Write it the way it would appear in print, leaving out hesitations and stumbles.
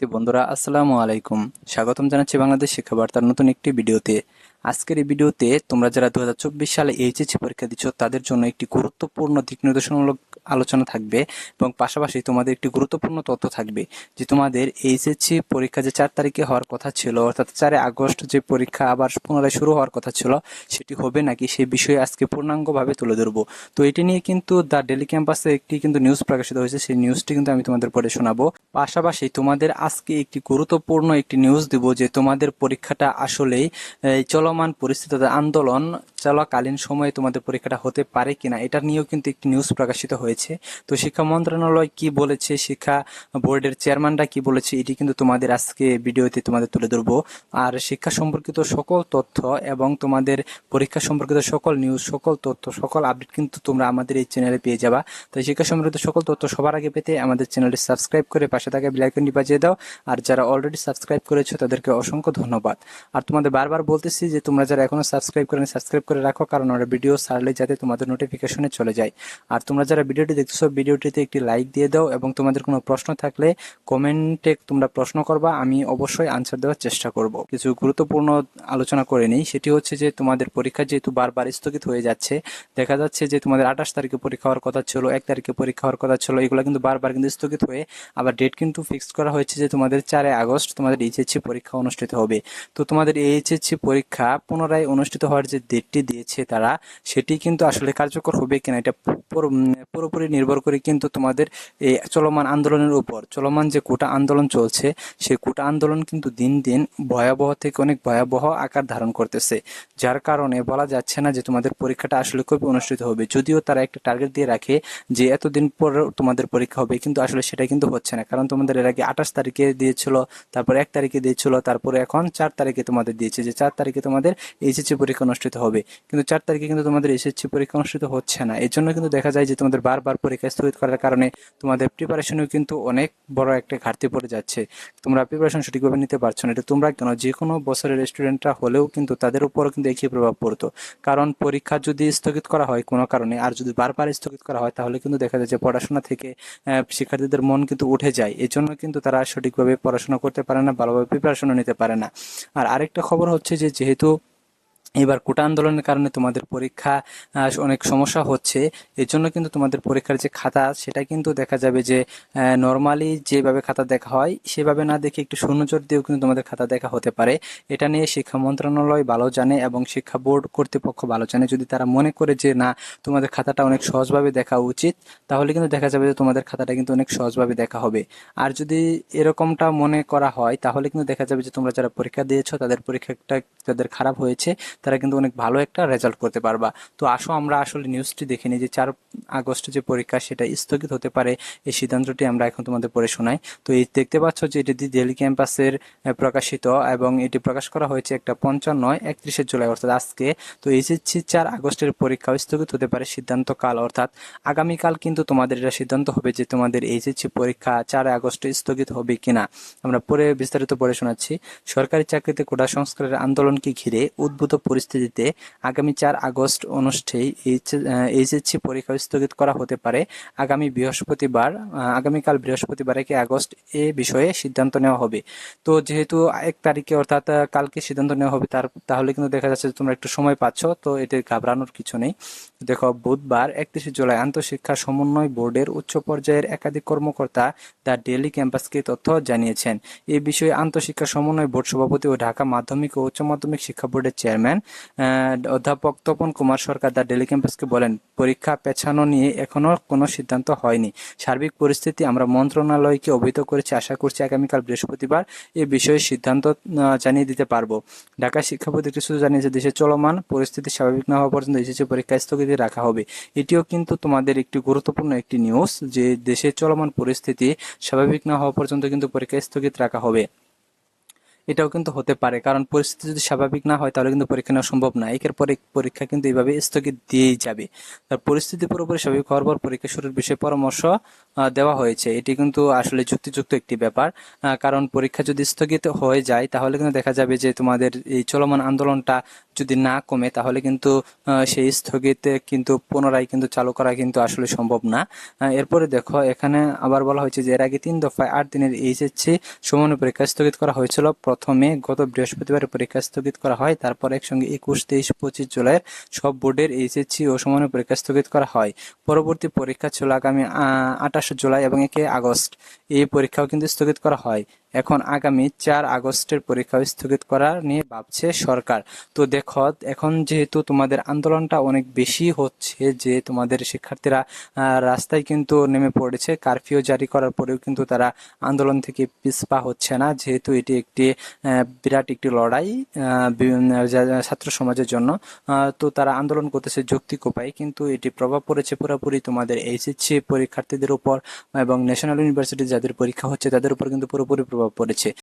শিক্ষার্থী বন্ধুরা আসসালামু আলাইকুম। স্বাগতম জানাচ্ছি বাংলাদেশ শিক্ষা বার্তার নতুন একটি ভিডিওতে। আজকের এই ভিডিওতে তোমরা যারা 2024 সালে এইচএসসি পরীক্ষা দিচ্ছ তাদের জন্য একটি গুরুত্বপূর্ণ দিক নির্দেশনামূলক আলোচনা থাকবে এবং পাশাপাশি তোমাদের একটি গুরুত্বপূর্ণ তথ্য থাকবে যে তোমাদের এইচএসসি পরীক্ষা যে 4 তারিখে হওয়ার কথা ছিল, অর্থাৎ 4 আগস্ট যে পরীক্ষা আবার পুনরায় শুরু হওয়ার কথা ছিল সেটি হবে নাকি সেই বিষয়ে আজকে পূর্ণাঙ্গভাবে তুলে ধরবো। তো এটি নিয়ে কিন্তু দ্য ডেলি ক্যাম্পাসে একটি কিন্তু নিউজ প্রকাশিত হয়েছে, সেই নিউজটি কিন্তু আমি তোমাদের পড়ে শোনাবো। পাশাপাশি তোমাদের আজকে একটি গুরুত্বপূর্ণ একটি নিউজ দিব যে তোমাদের পরীক্ষাটা আসলেই চলমান পরিস্থিতিতে আন্দোলন চলাকালীন সময়ে তোমাদের পরীক্ষাটা হতে পারে কিনা এটা নিয়েও কিন্তু একটি নিউজ প্রকাশিত হয়েছে। তো শিক্ষা মন্ত্রণালয় কি বলেছে, শিক্ষা বোর্ডের চেয়ারম্যানরা কি বলেছে, এটি কিন্তু তোমাদের আজকে ভিডিওতে তোমাদের তুলে ধরবো। আর শিক্ষা সম্পর্কিত সকল তথ্য এবং তোমাদের পরীক্ষা সম্পর্কিত সকল নিউজ, সকল তথ্য, সকল আপডেট কিন্তু তোমরা আমাদের এই চ্যানেলে পেয়ে যাবা। তাই শিক্ষা সম্পর্কিত সকল তথ্য সবার আগে পেতে আমাদের চ্যানেলটি সাবস্ক্রাইব করে পাশে থাকা বেল আইকনটি বাজিয়ে দাও। আর যারা অলরেডি সাবস্ক্রাইব করেছো তাদেরকে অসংখ্য ধন্যবাদ। আর তোমাদের বারবার বলতেছি যে তোমরা যারা এখনো সাবস্ক্রাইব করেনি সাবস্ক্রাইব করে রাখো, কারণ আমরা ভিডিও ছাড়লে যাতে তোমাদের নোটিফিকেশনে চলে যায়। আর তোমরা যারা ভিডিওটি দেখতেছো ভিডিওটিতে একটি লাইক দিয়ে দাও এবং তোমাদের কোনো প্রশ্ন থাকলে কমেন্টে তোমরা প্রশ্ন করবা, আমি অবশ্যই আনসার দেওয়ার চেষ্টা করব। কিছু গুরুত্বপূর্ণ আলোচনা করে নিই, সেটি হচ্ছে যে তোমাদের পরীক্ষা যেহেতু বারবার স্থগিত হয়ে যাচ্ছে, দেখা যাচ্ছে যে তোমাদের 28 তারিখে পরীক্ষা হওয়ার কথা ছিল, 1 তারিখে পরীক্ষা হওয়ার কথা ছিল, এগুলো কিন্তু বারবার কিন্তু স্থগিত হয়ে আবার ডেট কিন্তু ফিক্সড করা হয়েছে যে তোমাদের 4 আগস্ট তোমাদের এইচএসসি পরীক্ষা অনুষ্ঠিত হবে। তো তোমাদের এইচএসসি পরীক্ষা পুনরায় অনুষ্ঠিত হওয়ার যে ডেটটি দিয়েছে তারা, সেটি কিন্তু আসলে কার্যকর হবে কিনা এটা পুরোপুরি নির্ভর করে কিন্তু তোমাদের এই চলমান আন্দোলনের উপর। চলমান যে কোটা আন্দোলন চলছে, সেই কোটা আন্দোলন কিন্তু দিন দিন ভয়াবহ থেকে অনেক ভয়াবহ আকার ধারণ করতেছে, যার কারণে বলা যাচ্ছে না যে তোমাদের পরীক্ষাটা আসলে কবে অনুষ্ঠিত হবে। যদিও তারা একটা টার্গেট দিয়ে রাখে যে এতদিন পর তোমাদের পরীক্ষা হবে, কিন্তু আসলে সেটা কিন্তু হচ্ছে না, কারণ তোমাদের এর আগে 28 তারিখে দিয়েছিল, তারপর 1 তারিখে দিয়েছিল, তারপরে এখন 4 তারিখে তোমাদের দিয়েছে যে 4 তারিখে তোমাদের এইচএসসি পরীক্ষা অনুষ্ঠিত হবে। কিন্তু 4 তারিখে কিন্তু তোমাদের এইচএসসি পরীক্ষা অনুষ্ঠিত হচ্ছে না। এর জন্য কিন্তু দেখা যায় যে তোমাদের বারবার পরীক্ষা স্থগিত করার কারণে তোমাদের প্রিপারেশনেও কিন্তু অনেক বড় একটা ঘাটতি পড়ে যাচ্ছে। তোমরা প্রিপারেশন সঠিকভাবে নিতে পারছো না। এটা তোমরা কেন, যে কোনো বছরের স্টুডেন্টরা হলেও কিন্তু তাদের উপরও কিন্তু একই প্রভাব পড়তো। কারণ পরীক্ষা যদি স্থগিত করা হয় কোনো কারণে, আর যদি বারবার স্থগিত করা হয়, তাহলে কিন্তু দেখা যায় যে পড়াশোনা থেকে শিক্ষার্থীদের মন কিন্তু উঠে যায়। এই জন্য কিন্তু তারা সঠিকভাবে পড়াশোনা করতে পারে না, ভালোভাবে প্রিপারেশনও নিতে পারে না। আর আরেকটা খবর হচ্ছে যে যেহেতু এবার কোটা আন্দোলনের কারণে তোমাদের পরীক্ষা অনেক সমস্যা হচ্ছে, এর জন্য কিন্তু তোমাদের পরীক্ষার যে খাতা সেটা কিন্তু দেখা যাবে যে নর্মালি যেভাবে খাতা দেখা হয় সেভাবে না দেখে একটু শূন্যজোর দিয়েও কিন্তু তোমাদের খাতা দেখা হতে পারে। এটা নিয়ে শিক্ষা মন্ত্রণালয় ভালো জানে এবং শিক্ষা বোর্ড কর্তৃপক্ষ ভালো জানে। যদি তারা মনে করে যে না, তোমাদের খাতাটা অনেক সহজভাবে দেখা উচিত, তাহলে কিন্তু দেখা যাবে যে তোমাদের খাতাটা কিন্তু অনেক সহজভাবে দেখা হবে। আর যদি এরকমটা মনে করা হয়, তাহলে কিন্তু দেখা যাবে যে তোমরা যারা পরীক্ষা দিয়েছো তাদের পরীক্ষাটা যাদের খারাপ হয়েছে তারা কিন্তু অনেক ভালো একটা রেজাল্ট করতে পারবা। তো আসো আমরা আসলে নিউজটি দেখে নিই যে 4 আগস্ট যে পরীক্ষা সেটা স্থগিত হতে পারে, এই সিদ্ধান্তটি আমরা এখন তোমাদের পড়ে শোনাই। তো এই দেখতে পাচ্ছ যে এটি ডেইলি ক্যাম্পাসের প্রকাশিত এবং এটি প্রকাশ করা হয়েছে একটা 55 31 জুলাই অর্থাৎ আজকে। তো এইচএসসি 4 আগস্টের পরীক্ষা স্থগিত হতে পারে সিদ্ধান্তকাল, অর্থাৎ আগামীকাল কিন্তু তোমাদের এটা সিদ্ধান্ত হবে যে তোমাদের এইচএসসি পরীক্ষা 4 আগস্টে স্থগিত হবে কিনা। আমরা পরে বিস্তারিত পড়ে শোনাচ্ছি। সরকারি চাকরিতে কোটা সংস্কারের আন্দোলনকে ঘিরে উদ্ভূত পরিস্থিতিতে আগামী 4 আগস্ট অনুষ্ঠেয় এইচএসসি পরীক্ষা স্থগিত করা হতে পারে। আগামীকাল বৃহস্পতিবার 1 আগস্ট এ বিষয়ে সিদ্ধান্ত নেওয়া হবে। তো যেহেতু 1 তারিখে অর্থাৎ কালকে সিদ্ধান্ত নেওয়া হবে, তাহলে কিন্তু দেখা যাচ্ছে যে তোমরা একটু সময় পাচ্ছ, তো এতে ঘাবড়ানোর কিছু নেই। দেখো, বুধবার 31 জুলাই আন্তঃশিক্ষা সমন্বয় বোর্ডের উচ্চ পর্যায়ের একাধিক কর্মকর্তা দ্য ডেইলি ক্যাম্পাসকে তথ্য জানিয়েছেন। এ বিষয়ে আন্তঃশিক্ষা সমন্বয় বোর্ড সভাপতি ও ঢাকা মাধ্যমিক ও উচ্চ মাধ্যমিক শিক্ষা বোর্ডের চেয়ারম্যান অধ্যাপক তপন কুমার সরকার দ্য ডেইলি ক্যাম্পাসকে বলেন, পরীক্ষা পেছানো নিয়ে এখনো কোনো সিদ্ধান্ত হয়নি। সার্বিক পরিস্থিতি আমরা মন্ত্রণালয়কে অবহিত করেছি, আশা করছি আগামীকাল বৃহস্পতিবার এ বিষয়ে সিদ্ধান্ত জানিয়ে দিতে পারবো। ঢাকা শিক্ষা বোর্ড একটি সূত্র জানিয়েছে, দেশের চলমান পরিস্থিতি স্বাভাবিক না হওয়া পর্যন্ত এসএসসি পরীক্ষা স্থগিত রাখা হবে। এটিও কিন্তু তোমাদের একটি গুরুত্বপূর্ণ একটি নিউজ যে দেশের চলমান পরিস্থিতি স্বাভাবিক না হওয়া পর্যন্ত কিন্তু পরীক্ষা স্থগিত রাখা হবে। এটাও কিন্তু হতে পারে, কারণ পরিস্থিতি যদি স্বাভাবিক না হয় তাহলে কিন্তু পরীক্ষা নেওয়া সম্ভব না। একের পর এক পরীক্ষা কিন্তু এইভাবে স্থগিত দিয়েই যাবে। তার পরিস্থিতি পুরোপুরি স্বাভাবিক হওয়ার পর পরীক্ষা শুরুর বিষয়ে পরামর্শ দেওয়া হয়েছে। এটি কিন্তু আসলে যুক্তিযুক্ত একটি ব্যাপার, কারণ পরীক্ষা যদি স্থগিত হয়ে যায় তাহলে কিন্তু দেখা যাবে যে তোমাদের এই চলমান আন্দোলনটা যদি না কমে তাহলে কিন্তু সেই স্থগিতে কিন্তু পুনরায় কিন্তু চালু করা কিন্তু আসলে সম্ভব না। এরপরে দেখো এখানে আবার বলা হয়েছে যে এর আগে 3 দফায় 8 দিনের এইচএসসি সমন্বয় পরীক্ষা স্থগিত করা হয়েছিল। প্রথমে গত বৃহস্পতিবার পরীক্ষা স্থগিত করা হয়, তারপর একসঙ্গে 21, 23, 25 জুলাইয়ের সব বোর্ডের এইচএসসি ও সমন্বয় পরীক্ষা স্থগিত করা হয়। পরবর্তী পরীক্ষা ছিল আগামী 28 জুলাই এবং 1 আগস্ট। এই পরীক্ষাও কিন্তু স্থগিত করা হয়। এখন আগামী 4 আগস্টের পরীক্ষা স্থগিত করা নিয়ে ভাবছে সরকার। তো দেখো এখন যেহেতু তোমাদের আন্দোলনটা অনেক বেশি হচ্ছে, যে তোমাদের শিক্ষার্থীরা রাস্তায় কিন্তু নেমে পড়েছে, কারফিউ জারি করার পরেও কিন্তু তারা আন্দোলন থেকে পিছপা হচ্ছে না, যেহেতু এটি একটি বিরাট একটি লড়াই ছাত্র সমাজের জন্য। তো তারা আন্দোলন করতেছে যৌক্তিক উপায়, কিন্তু এটি প্রভাব পড়েছে পুরোপুরি তোমাদের এইচএসসি পরীক্ষার্থীদের উপর এবং ন্যাশনাল ইউনিভার্সিটি যাদের পরীক্ষা হচ্ছে তাদের উপর কিন্তু পুরোপুরি প্রভাব পড়েছে।